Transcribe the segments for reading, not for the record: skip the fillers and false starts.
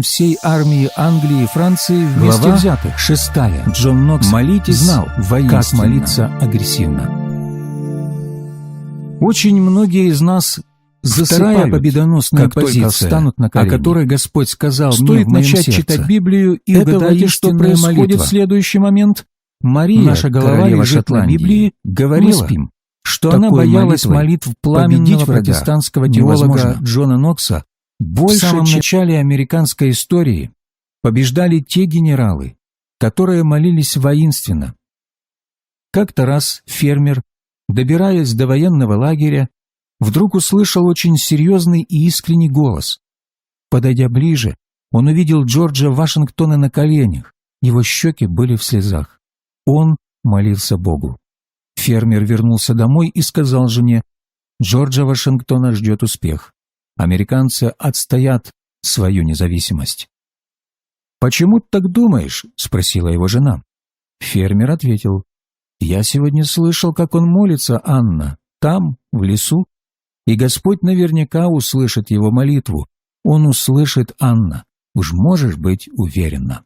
всей армии Англии и Франции вместе Глава взятых. 6. Джон Нокс Молитесь знал, как воинственно. молиться агрессивно. Очень многие из нас засыпают, Вторая победоносная как только позиция, встанут на о колени. которой Господь сказал мне Стоит в моем начать сердце. читать Библию, и Это угадайте, что воинственная происходит молитва. в следующий момент. Мария, Наша голова королева лежит на Шотландии, Библии, мы говорила, спим, что такой она боялась молитвой молитв победить пламенного врага протестантского невозможно. теолога Джона Нокса. В самом чем- начале американской истории побеждали те генералы, которые молились воинственно. Как-то раз фермер, добираясь до военного лагеря, вдруг услышал очень серьезный и искренний голос. Подойдя ближе, он увидел Джорджа Вашингтона на коленях, его щеки были в слезах. Он молился Богу. Фермер вернулся домой и сказал жене: «Джорджа Вашингтона ждет успех. Американцы отстоят свою независимость». «Почему ты так думаешь?» – спросила его жена. Фермер ответил: «Я сегодня слышал, как он молится, Анна, там, в лесу, и Господь наверняка услышит его молитву. Он услышит, Анна, уж можешь быть уверена».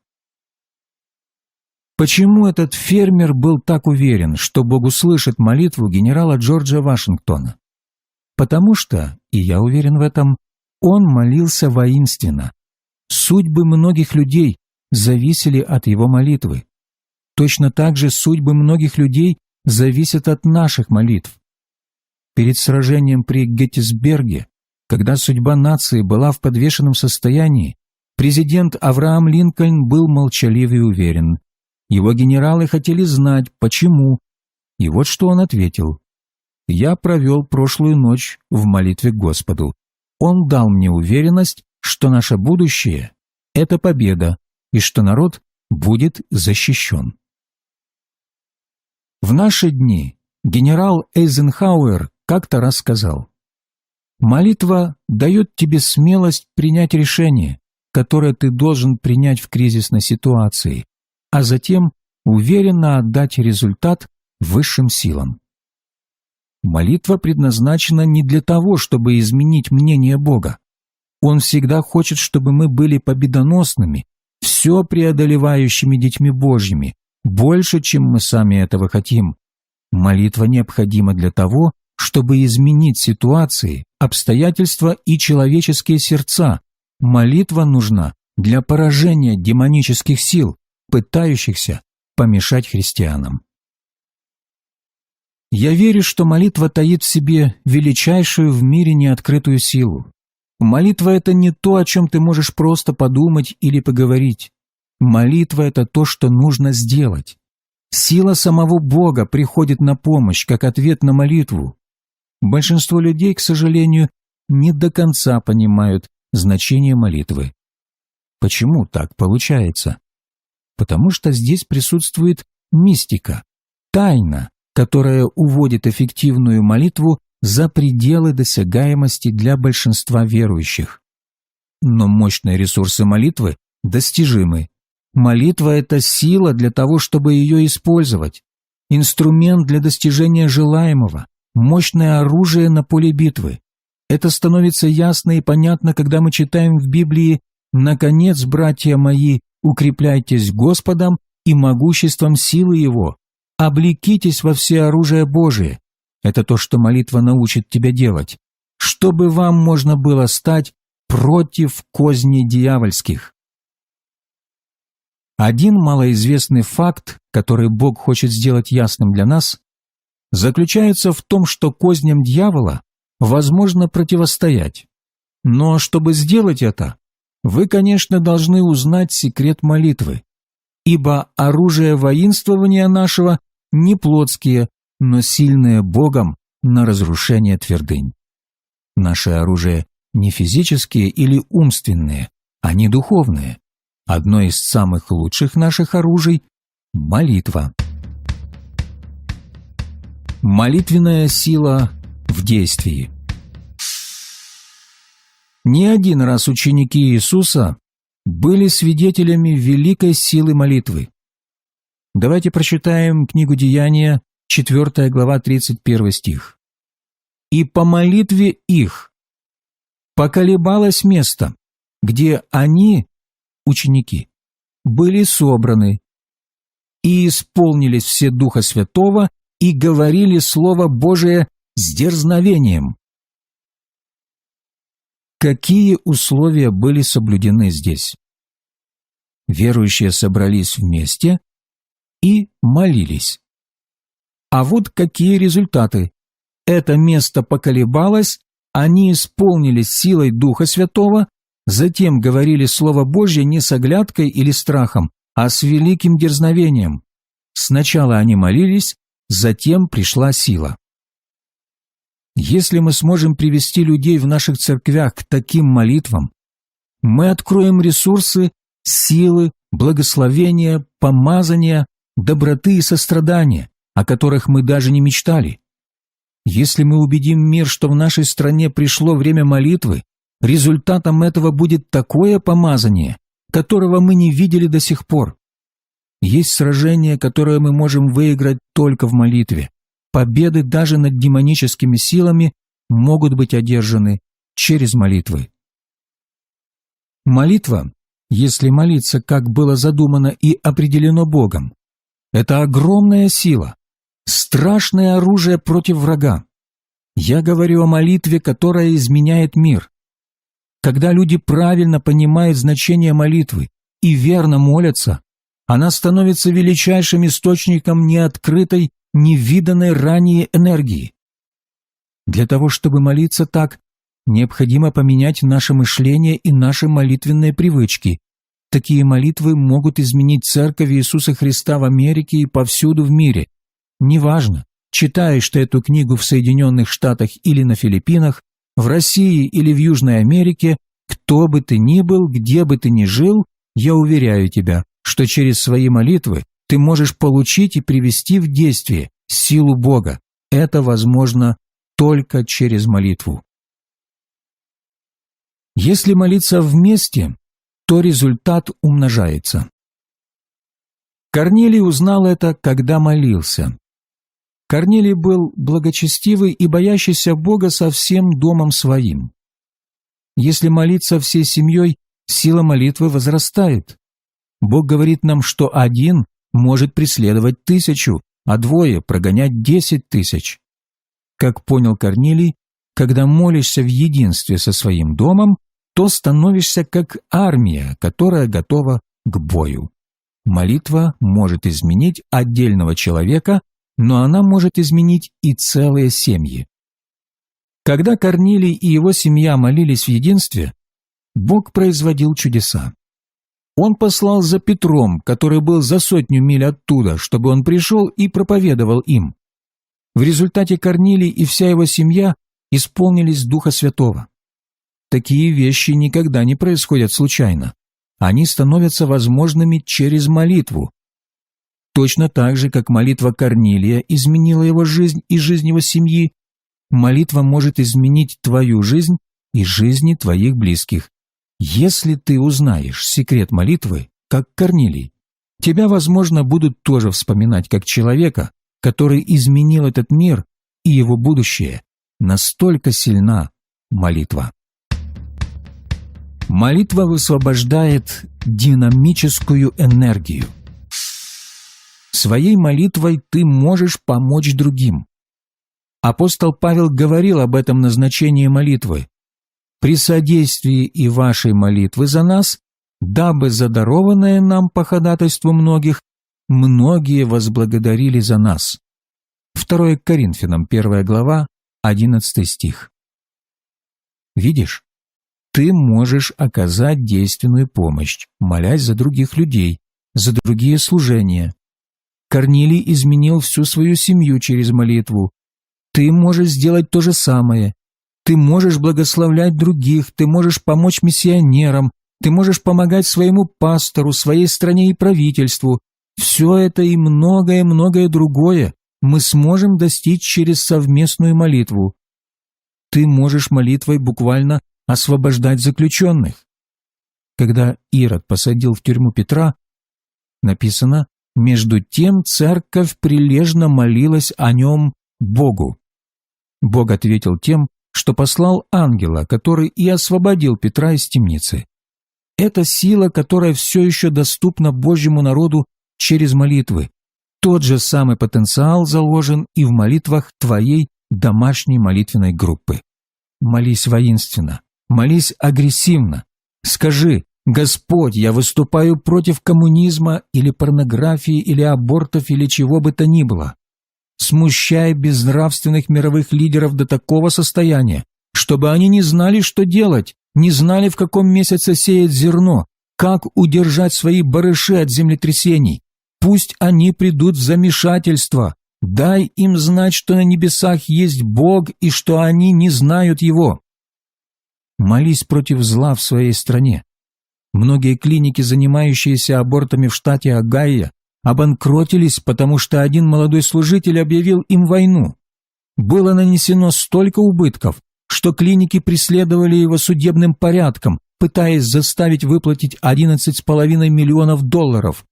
Почему этот фермер был так уверен, что Бог услышит молитву генерала Джорджа Вашингтона? Потому что, и я уверен в этом, он молился воинственно. Судьбы многих людей зависели от его молитвы. Точно так же судьбы многих людей зависят от наших молитв. Перед сражением при Геттисберге, когда судьба нации была в подвешенном состоянии, президент Авраам Линкольн был молчалив и уверен. Его генералы хотели знать, почему. И вот что он ответил: «Я провел прошлую ночь в молитве к Господу. Он дал мне уверенность, что наше будущее – это победа, и что народ будет защищен». В наши дни генерал Эйзенхауэр как-то раз сказал: «Молитва дает тебе смелость принять решение, которое ты должен принять в кризисной ситуации, а затем уверенно отдать результат высшим силам». Молитва предназначена не для того, чтобы изменить мнение Бога. Он всегда хочет, чтобы мы были победоносными, все преодолевающими детьми Божьими, больше, чем мы сами этого хотим. Молитва необходима для того, чтобы изменить ситуации, обстоятельства и человеческие сердца. Молитва нужна для поражения демонических сил, пытающихся помешать христианам. Я верю, что молитва таит в себе величайшую в мире неоткрытую силу. Молитва – это не то, о чем ты можешь просто подумать или поговорить. Молитва – это то, что нужно сделать. Сила самого Бога приходит на помощь, как ответ на молитву. Большинство людей, к сожалению, не до конца понимают значение молитвы. Почему так получается? Потому что здесь присутствует мистика, тайна, которая уводит эффективную молитву за пределы досягаемости для большинства верующих. Но мощные ресурсы молитвы достижимы. Молитва – это сила для того, чтобы ее использовать, инструмент для достижения желаемого, мощное оружие на поле битвы. Это становится ясно и понятно, когда мы читаем в Библии: «Наконец, братья мои, укрепляйтесь Господом и могуществом силы Его, облекитесь во всеоружие Божие». Это то, что молитва научит тебя делать, чтобы вам можно было стать против козней дьявольских. Один малоизвестный факт, который Бог хочет сделать ясным для нас, заключается в том, что козням дьявола возможно противостоять. Но чтобы сделать это, вы, конечно, должны узнать секрет молитвы, ибо оружие воинствования нашего не плотские, но сильные Богом на разрушение твердынь. Наше оружие не физические или умственные, они духовные. Одно из самых лучших наших оружий – молитва. Молитвенная сила в действии. Не один раз ученики Иисуса были свидетелями великой силы молитвы. Давайте прочитаем книгу Деяния, 4 глава, 31 стих. «И по молитве их поколебалось место, где они ученики, были собраны, и исполнились все Духа Святого, и говорили Слово Божие с дерзновением. Какие условия были соблюдены здесь? Верующие собрались вместе и молились. А вот какие результаты. Это место поколебалось, они исполнились силой Духа Святого, затем говорили Слово Божье не с оглядкой или страхом, а с великим дерзновением. Сначала они молились, затем пришла сила. Если мы сможем привести людей в наших церквях к таким молитвам, мы откроем ресурсы силы, благословения, помазания, доброты и сострадания, о которых мы даже не мечтали. Если мы убедим мир, что в нашей стране пришло время молитвы, результатом этого будет такое помазание, которого мы не видели до сих пор. Есть сражение, которое мы можем выиграть только в молитве. Победы даже над демоническими силами могут быть одержаны через молитвы. Молитва, если молиться, как было задумано и определено Богом, это огромная сила, страшное оружие против врага. Я говорю о молитве, которая изменяет мир. Когда люди правильно понимают значение молитвы и верно молятся, она становится величайшим источником неоткрытой, невиданной ранее энергии. Для того, чтобы молиться так, необходимо поменять наше мышление и наши молитвенные привычки. Такие молитвы могут изменить Церковь Иисуса Христа в Америке и повсюду в мире. Неважно, читаешь ты эту книгу в Соединенных Штатах или на Филиппинах, в России или в Южной Америке, кто бы ты ни был, где бы ты ни жил, я уверяю тебя, что через свои молитвы ты можешь получить и привести в действие силу Бога. Это возможно только через молитву. Если молиться вместе, то результат умножается. Корнилий узнал это, когда молился. Корнилий был благочестивый и боящийся Бога со всем домом своим. Если молиться всей семьей, сила молитвы возрастает. Бог говорит нам, что один может преследовать 1000, а 2 прогонять 10 000. Как понял Корнилий, когда молишься в единстве со своим домом, то становишься как армия, которая готова к бою. Молитва может изменить отдельного человека, но она может изменить и целые семьи. Когда Корнилий и его семья молились в единстве, Бог производил чудеса. Он послал за Петром, который был за 100 миль оттуда, чтобы он пришел и проповедовал им. В результате Корнилий и вся его семья исполнились Духа Святого. Такие вещи никогда не происходят случайно. Они становятся возможными через молитву. Точно так же, как молитва Корнилия изменила его жизнь и жизнь его семьи, молитва может изменить твою жизнь и жизни твоих близких. Если ты узнаешь секрет молитвы, как Корнилий, тебя, возможно, будут тоже вспоминать как человека, который изменил этот мир и его будущее. Настолько сильна молитва. Молитва высвобождает динамическую энергию. Своей молитвой ты можешь помочь другим. Апостол Павел говорил об этом назначении молитвы. «При содействии и вашей молитвы за нас, дабы задарованное нам по ходатайству многих, многие возблагодарили за нас». 2 Коринфянам, 1 глава, 11 стих. Видишь, ты можешь оказать действенную помощь, молясь за других людей, за другие служения. Корнилий изменил всю свою семью через молитву. Ты можешь сделать то же самое. Ты можешь благословлять других, ты можешь помочь миссионерам, ты можешь помогать своему пастору, своей стране и правительству. Все это и многое-многое другое мы сможем достичь через совместную молитву. Ты можешь молитвой буквально освобождать заключенных. Когда Ирод посадил в тюрьму Петра, написано: «Между тем церковь прилежно молилась о нем Богу». Бог ответил тем, что послал ангела, который и освободил Петра из темницы. Это сила, которая все еще доступна Божьему народу через молитвы. Тот же самый потенциал заложен и в молитвах твоей домашней молитвенной группы. Молись воинственно, молись агрессивно. Скажи: «Господь, я выступаю против коммунизма или порнографии или абортов или чего бы то ни было». Смущай безнравственных мировых лидеров до такого состояния, чтобы они не знали, что делать, не знали, в каком месяце сеять зерно, как удержать свои барыши от землетрясений. Пусть они придут в замешательство. Дай им знать, что на небесах есть Бог и что они не знают Его. Молись против зла в своей стране. Многие клиники, занимающиеся абортами в штате Огайо, обанкротились, потому что один молодой служитель объявил им войну. Было нанесено столько убытков, что клиники преследовали его судебным порядком, пытаясь заставить выплатить $11,5 миллионов.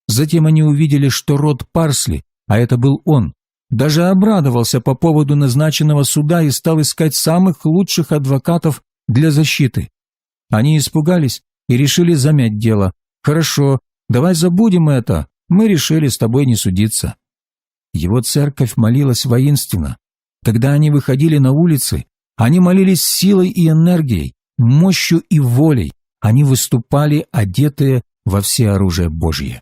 Затем они увидели, что Род Парсли, а это был он, даже обрадовался по поводу назначенного суда и стал искать самых лучших адвокатов для защиты. Они испугались и решили замять дело. «Хорошо, давай забудем это, мы решили с тобой не судиться». Его церковь молилась воинственно. Когда они выходили на улицы, они молились силой и энергией, мощью и волей. Они выступали, одетые во всеоружие Божье.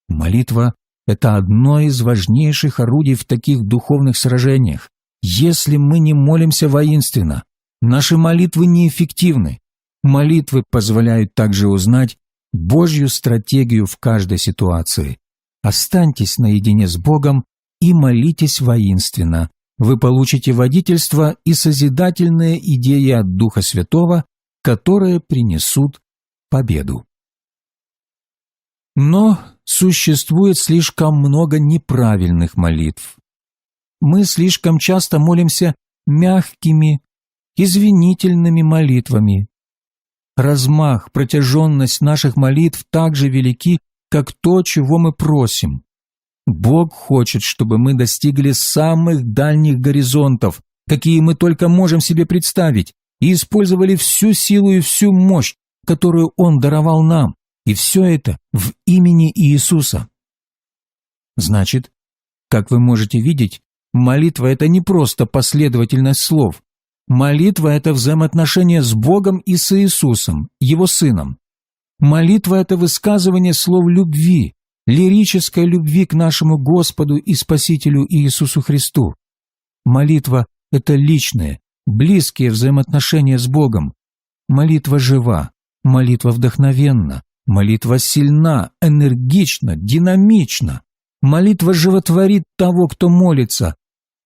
Молитва – это одно из важнейших орудий в таких духовных сражениях. Если мы не молимся воинственно, наши молитвы неэффективны. Молитвы позволяют также узнать Божью стратегию в каждой ситуации. Останьтесь наедине с Богом и молитесь воинственно. Вы получите водительство и созидательные идеи от Духа Святого, которые принесут победу. Но существует слишком много неправильных молитв. Мы слишком часто молимся мягкими, извинительными молитвами. Размах, протяженность наших молитв так же велики, как то, чего мы просим. Бог хочет, чтобы мы достигли самых дальних горизонтов, какие мы только можем себе представить, и использовали всю силу и всю мощь, которую Он даровал нам, и все это в имени Иисуса. Значит, как вы можете видеть, молитва – это не просто последовательность слов. Молитва – это взаимоотношение с Богом и с Иисусом, Его Сыном. Молитва – это высказывание слов любви, лирической любви к нашему Господу и Спасителю Иисусу Христу. Молитва – это личные, близкие взаимоотношения с Богом. Молитва жива, молитва вдохновенна, молитва сильна, энергична, динамична. Молитва животворит того, кто молится.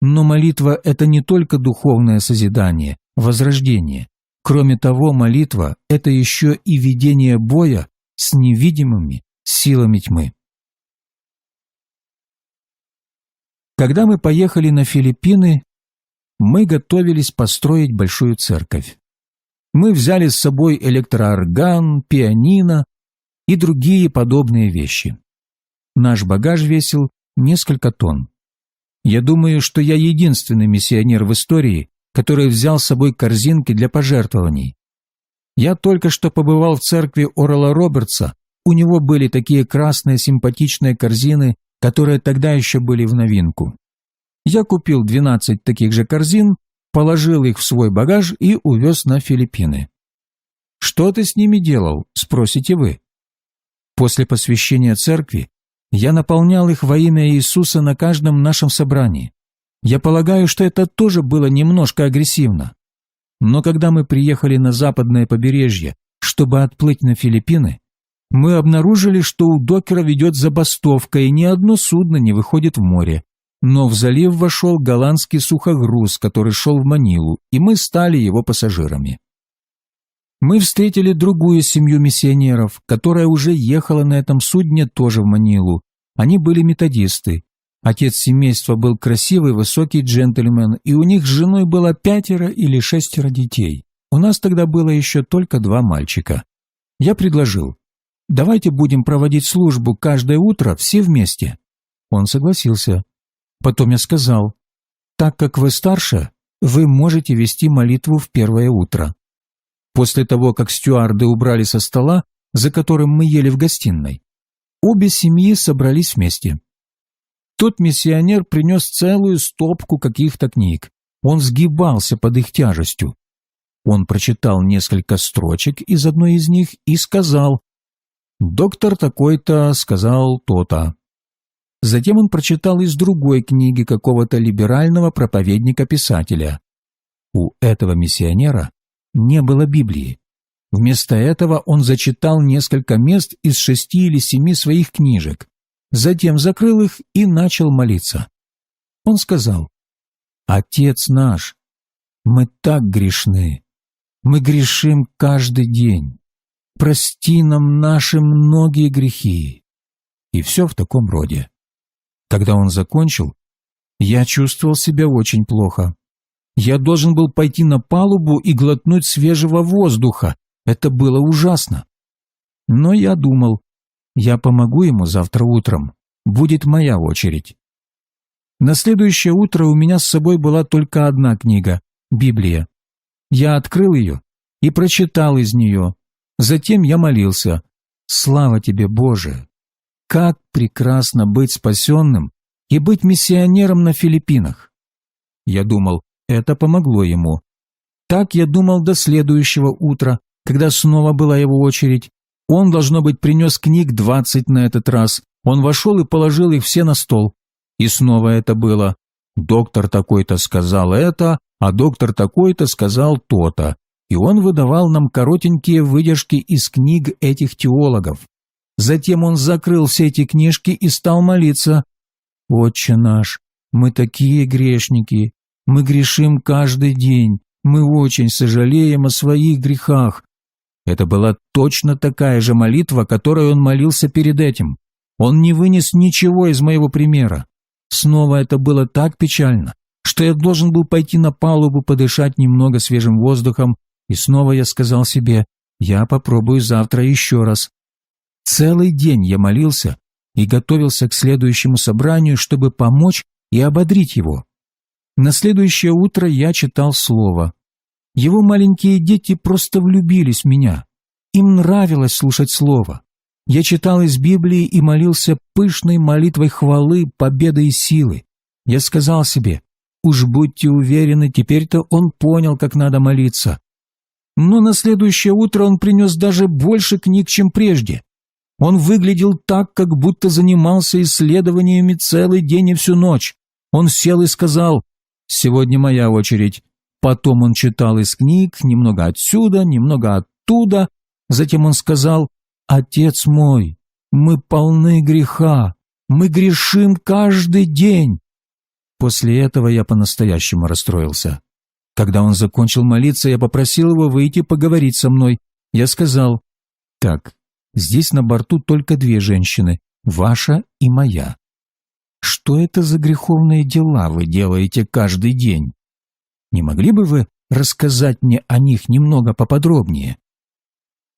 Но молитва – это не только духовное созидание, возрождение. Кроме того, молитва – это еще и ведение боя с невидимыми силами тьмы. Когда мы поехали на Филиппины, мы готовились построить большую церковь. Мы взяли с собой электроорган, пианино и другие подобные вещи. Наш багаж весил несколько тонн. Я думаю, что я единственный миссионер в истории, который взял с собой корзинки для пожертвований. Я только что побывал в церкви Орала Робертса, у него были такие красные симпатичные корзины, которые тогда еще были в новинку. Я купил 12 таких же корзин, положил их в свой багаж и увез на Филиппины. «Что ты с ними делал?» – спросите вы. После посвящения церкви я наполнял их во имя Иисуса на каждом нашем собрании. Я полагаю, что это тоже было немножко агрессивно. Но когда мы приехали на западное побережье, чтобы отплыть на Филиппины, мы обнаружили, что у докера ведет забастовка, и ни одно судно не выходит в море. Но в залив вошел голландский сухогруз, который шел в Манилу, и мы стали его пассажирами. Мы встретили другую семью миссионеров, которая уже ехала на этом судне тоже в Манилу. Они были методисты. Отец семейства был красивый, высокий джентльмен, и у них с женой было 5 или 6 детей. У нас тогда было еще только 2 мальчика. Я предложил: давайте будем проводить службу каждое утро все вместе. Он согласился. Потом я сказал: так как вы старше, вы можете вести молитву в первое утро. после того, как стюарды убрали со стола, за которым мы ели в гостиной. Обе семьи собрались вместе. Тот миссионер принес целую стопку каких-то книг. Он сгибался под их тяжестью. Он прочитал несколько строчек из одной из них и сказал: «Доктор такой-то сказал то-то». Затем он прочитал из другой книги какого-то либерального проповедника-писателя. У этого миссионера не было Библии. Вместо этого он зачитал несколько мест из 6 или 7 своих книжек, затем закрыл их и начал молиться. Он сказал: «Отец наш, мы так грешны, мы грешим каждый день, прости нам наши многие грехи». И все в таком роде. Когда он закончил, я чувствовал себя очень плохо. Я должен был пойти на палубу и глотнуть свежего воздуха. Это было ужасно. Но я думал, я помогу ему завтра утром. Будет моя очередь. На следующее утро у меня с собой была только одна книга – Библия. Я открыл ее и прочитал из нее. Затем я молился: «Слава тебе, Боже! Как прекрасно быть спасенным и быть миссионером на Филиппинах!» Я думал, это помогло ему. Так я думал до следующего утра, когда снова была его очередь. Он, должно быть, принес книг 20 на этот раз. Он вошел и положил их все на стол. И снова это было: «Доктор такой-то сказал это, а доктор такой-то сказал то-то». И он выдавал нам коротенькие выдержки из книг этих теологов. Затем он закрыл все эти книжки и стал молиться: «Отче наш, мы такие грешники, мы грешим каждый день, мы очень сожалеем о своих грехах». Это была точно такая же молитва, которой он молился перед этим. Он не вынес ничего из моего примера. Снова это было так печально, что я должен был пойти на палубу подышать немного свежим воздухом, и снова я сказал себе: «Я попробую завтра еще раз». Целый день я молился и готовился к следующему собранию, чтобы помочь и ободрить его. На следующее утро я читал Слово. Его маленькие дети просто влюбились в меня. Им нравилось слушать Слово. Я читал из Библии и молился пышной молитвой хвалы, победы и силы. Я сказал себе: «Уж будьте уверены, теперь-то он понял, как надо молиться». Но на следующее утро он принес даже больше книг, чем прежде. Он выглядел так, как будто занимался исследованиями целый день и всю ночь. Он сел и сказал: «Сегодня моя очередь». Потом он читал из книг, немного отсюда, немного оттуда. Затем он сказал: «Отец мой, мы полны греха, мы грешим каждый день». После этого я по-настоящему расстроился. Когда он закончил молиться, я попросил его выйти поговорить со мной. Я сказал: «Так, здесь на борту только 2 женщины, ваша и моя. Что это за греховные дела вы делаете каждый день? Не могли бы вы рассказать мне о них немного поподробнее?»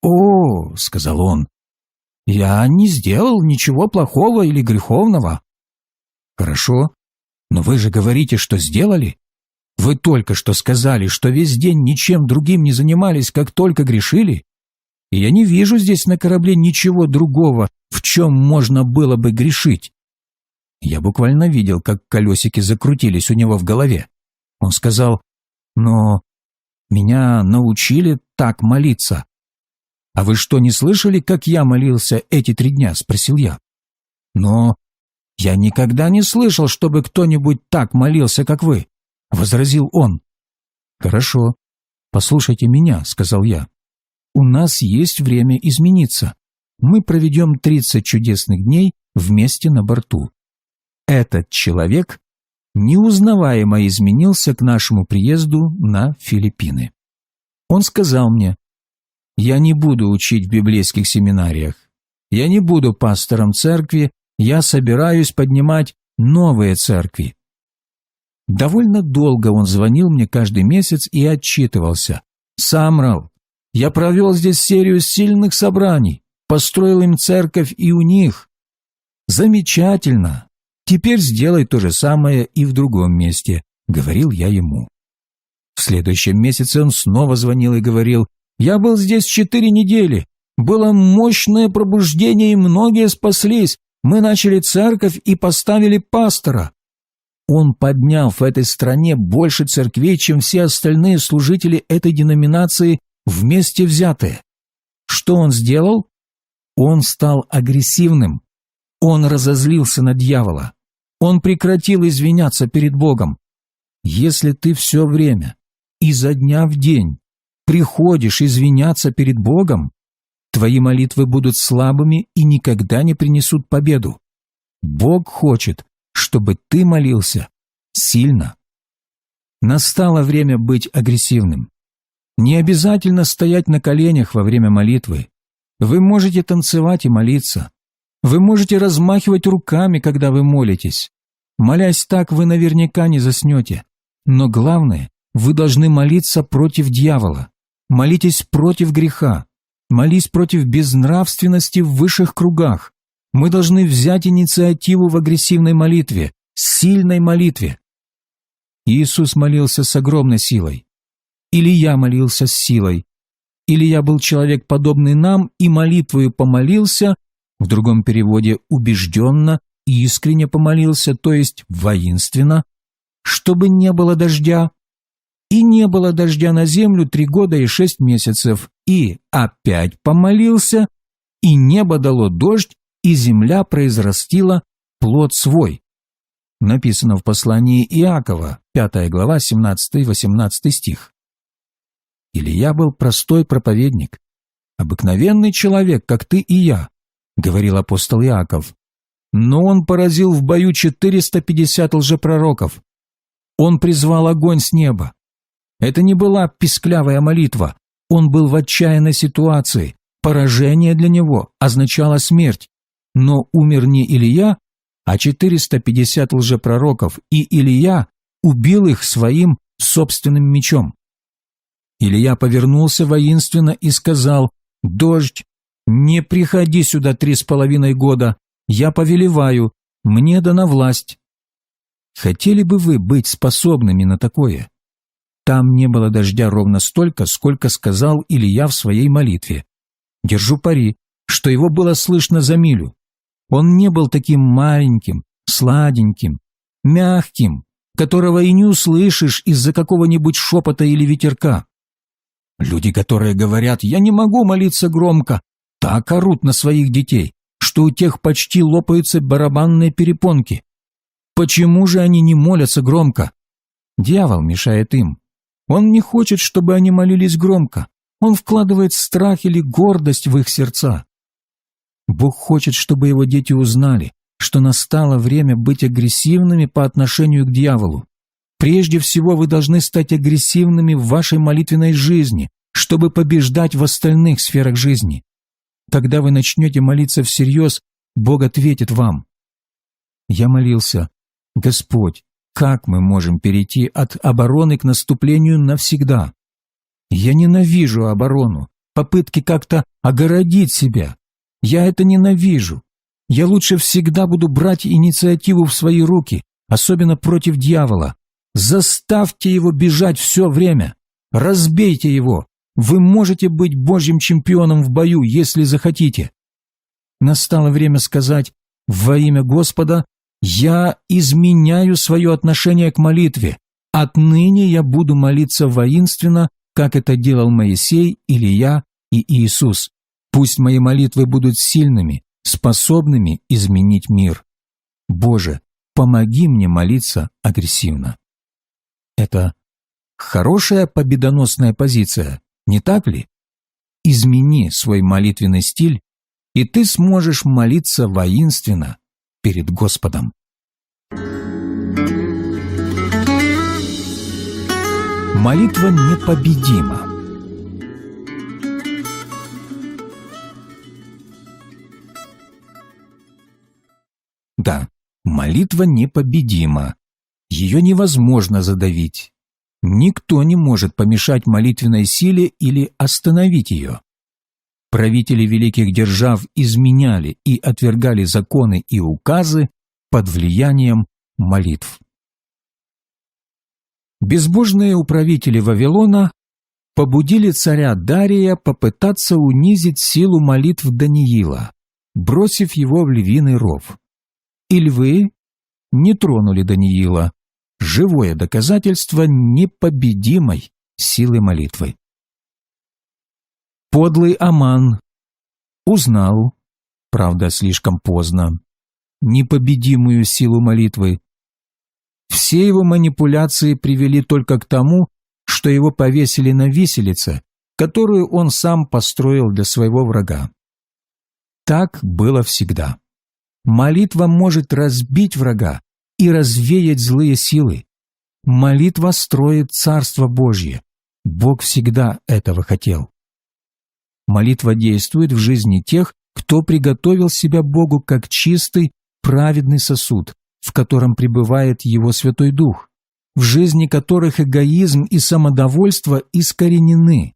«О, — сказал он, — я не сделал ничего плохого или греховного». «Хорошо, но вы же говорите, что сделали. Вы только что сказали, что весь день ничем другим не занимались, как только грешили. И я не вижу здесь на корабле ничего другого, в чем можно было бы грешить». Я буквально видел, как колесики закрутились у него в голове. Он сказал: «Но меня научили так молиться». «А вы что, не слышали, как я молился эти 3 дня?» – спросил я. «Но я никогда не слышал, чтобы кто-нибудь так молился, как вы», – возразил он. «Хорошо, послушайте меня», – сказал я. «У нас есть время измениться. Мы проведем 30 чудесных дней вместе на борту». Этот человек неузнаваемо изменился к нашему приезду на Филиппины. Он сказал мне: «Я не буду учить в библейских семинариях. Я не буду пастором церкви, я собираюсь поднимать новые церкви». Довольно долго он звонил мне каждый месяц и отчитывался: «Самрал, я провел здесь серию сильных собраний, построил им церковь и у них». «Замечательно. Теперь сделай то же самое и в другом месте», — говорил я ему. В следующем месяце он снова звонил и говорил: Я был здесь 4 недели. Было мощное пробуждение, и многие спаслись. Мы начали церковь и поставили пастора. Он поднял в этой стране больше церквей, чем все остальные служители этой деноминации вместе взятые. Что он сделал? Он стал агрессивным. Он разозлился на дьявола. Он прекратил извиняться перед Богом. Если ты все время, изо дня в день, приходишь извиняться перед Богом, твои молитвы будут слабыми и никогда не принесут победу. Бог хочет, чтобы ты молился сильно. Настало время быть агрессивным. Не обязательно стоять на коленях во время молитвы. Вы можете танцевать и молиться. Вы можете размахивать руками, когда вы молитесь. Молясь так, вы наверняка не заснете. Но главное, вы должны молиться против дьявола. Молитесь против греха. Молись против безнравственности в высших кругах. Мы должны взять инициативу в агрессивной молитве, сильной молитве. Иисус молился с огромной силой. Илия молился с силой. Илия был человек, подобный нам, и молитвою помолился, в другом переводе убежденно и искренне помолился, то есть воинственно, чтобы не было дождя. И не было дождя на землю 3 года и 6 месяцев, и опять помолился, и небо дало дождь, и земля произрастила плод свой. Написано в послании Иакова, 5 глава, 17-18 стих. Илия был простой проповедник, обыкновенный человек, как ты и я, говорил апостол Иаков. Но он поразил в бою 450 лжепророков. Он призвал огонь с неба. Это не была писклявая молитва. Он был в отчаянной ситуации. Поражение для него означало смерть. Но умер не Илия, а 450 лжепророков, и Илия убил их своим собственным мечом. Илия повернулся воинственно и сказал: «Дождь, не приходи сюда 3,5 года, я повелеваю, мне дана власть». Хотели бы вы быть способными на такое? Там не было дождя ровно столько, сколько сказал Илия в своей молитве. Держу пари, что его было слышно за милю. Он не был таким маленьким, сладеньким, мягким, которого и не услышишь из-за какого-нибудь шепота или ветерка. Люди, которые говорят: «Я не могу молиться громко», так орут на своих детей, что у тех почти лопаются барабанные перепонки. Почему же они не молятся громко? Дьявол мешает им. Он не хочет, чтобы они молились громко. Он вкладывает страх или гордость в их сердца. Бог хочет, чтобы его дети узнали, что настало время быть агрессивными по отношению к дьяволу. Прежде всего, вы должны стать агрессивными в вашей молитвенной жизни, чтобы побеждать в остальных сферах жизни. Когда вы начнете молиться всерьез, Бог ответит вам. Я молился: «Господь, как мы можем перейти от обороны к наступлению навсегда?» Я ненавижу оборону, попытки как-то огородить себя. Я это ненавижу. Я лучше всегда буду брать инициативу в свои руки, особенно против дьявола. Заставьте его бежать все время. Разбейте его. Вы можете быть Божьим чемпионом в бою, если захотите. Настало время сказать: «Во имя Господа я изменяю свое отношение к молитве. Отныне я буду молиться воинственно, как это делал Моисей, Илия и Иисус. Пусть мои молитвы будут сильными, способными изменить мир. Боже, помоги мне молиться агрессивно». Это хорошая победоносная позиция, не так ли? Измени свой молитвенный стиль, и ты сможешь молиться воинственно перед Господом. Молитва непобедима. Да, молитва непобедима. Ее невозможно задавить. Никто не может помешать молитвенной силе или остановить ее. Правители великих держав изменяли и отвергали законы и указы под влиянием молитв. Безбожные управители Вавилона побудили царя Дария попытаться унизить силу молитв Даниила, бросив его в львиный ров. И львы не тронули Даниила, живое доказательство непобедимой силы молитвы. Подлый Аман узнал, правда, слишком поздно, непобедимую силу молитвы. Все его манипуляции привели только к тому, что его повесили на виселице, которую он сам построил для своего врага. Так было всегда. Молитва может разбить врага и развеять злые силы. Молитва строит Царство Божье. Бог всегда этого хотел. Молитва действует в жизни тех, кто приготовил себя Богу как чистый, праведный сосуд, в котором пребывает Его Святой Дух, в жизни которых эгоизм и самодовольство искоренены.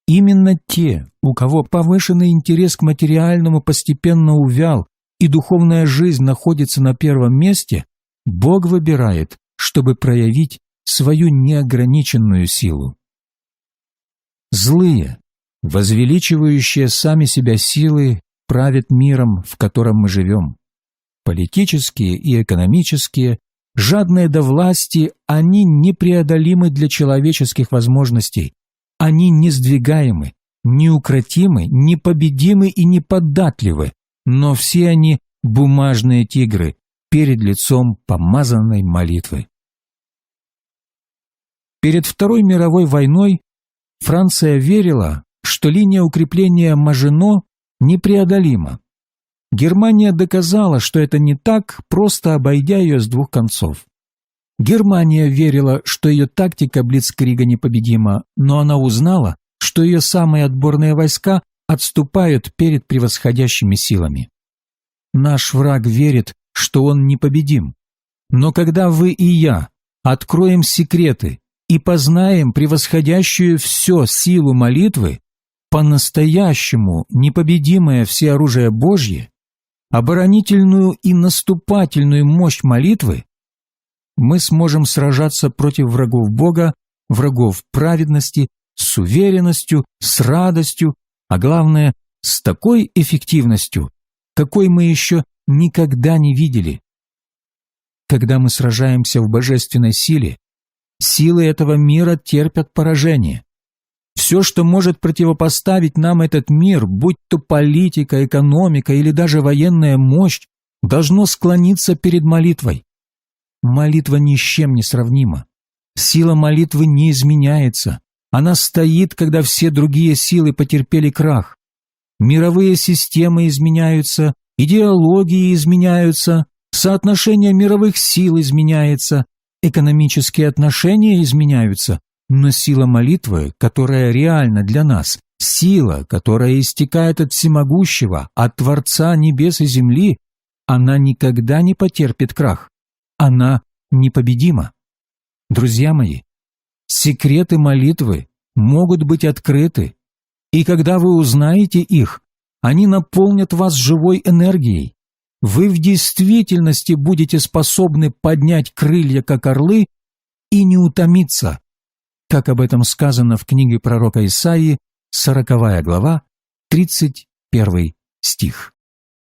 Именно те, у кого повышенный интерес к материальному постепенно увял и духовная жизнь находится на первом месте, Бог выбирает, чтобы проявить свою неограниченную силу. Злые, возвеличивающие сами себя силы правят миром, в котором мы живем. Политические и экономические, жадные до власти, они непреодолимы для человеческих возможностей. Они несдвигаемы, неукротимы, непобедимы и неподатливы, но все они бумажные тигры перед лицом помазанной молитвы. Перед Второй мировой войной Франция верила, что линия укрепления Мажино непреодолима. Германия доказала, что это не так, просто обойдя ее с двух концов. Германия верила, что ее тактика блицкрига непобедима, но она узнала, что ее самые отборные войска отступают перед превосходящими силами. Наш враг верит, что он непобедим. Но когда вы и я откроем секреты и познаем превосходящую все силу молитвы, по-настоящему непобедимое всеоружие Божье, оборонительную и наступательную мощь молитвы, мы сможем сражаться против врагов Бога, врагов праведности, с уверенностью, с радостью, а главное, с такой эффективностью, какой мы еще никогда не видели. Когда мы сражаемся в божественной силе, силы этого мира терпят поражение. Все, что может противопоставить нам этот мир, будь то политика, экономика или даже военная мощь, должно склониться перед молитвой. Молитва ни с чем не сравнима. Сила молитвы не изменяется. Она стоит, когда все другие силы потерпели крах. Мировые системы изменяются, идеологии изменяются, соотношение мировых сил изменяется, экономические отношения изменяются, но сила молитвы, которая реальна для нас, сила, которая истекает от Всемогущего, от Творца небес и земли, она никогда не потерпит крах. Она непобедима. Друзья мои, секреты молитвы могут быть открыты, и когда вы узнаете их, они наполнят вас живой энергией. Вы в действительности будете способны поднять крылья, как орлы, и не утомиться, как об этом сказано в книге пророка Исаии, 40 глава, 31 стих.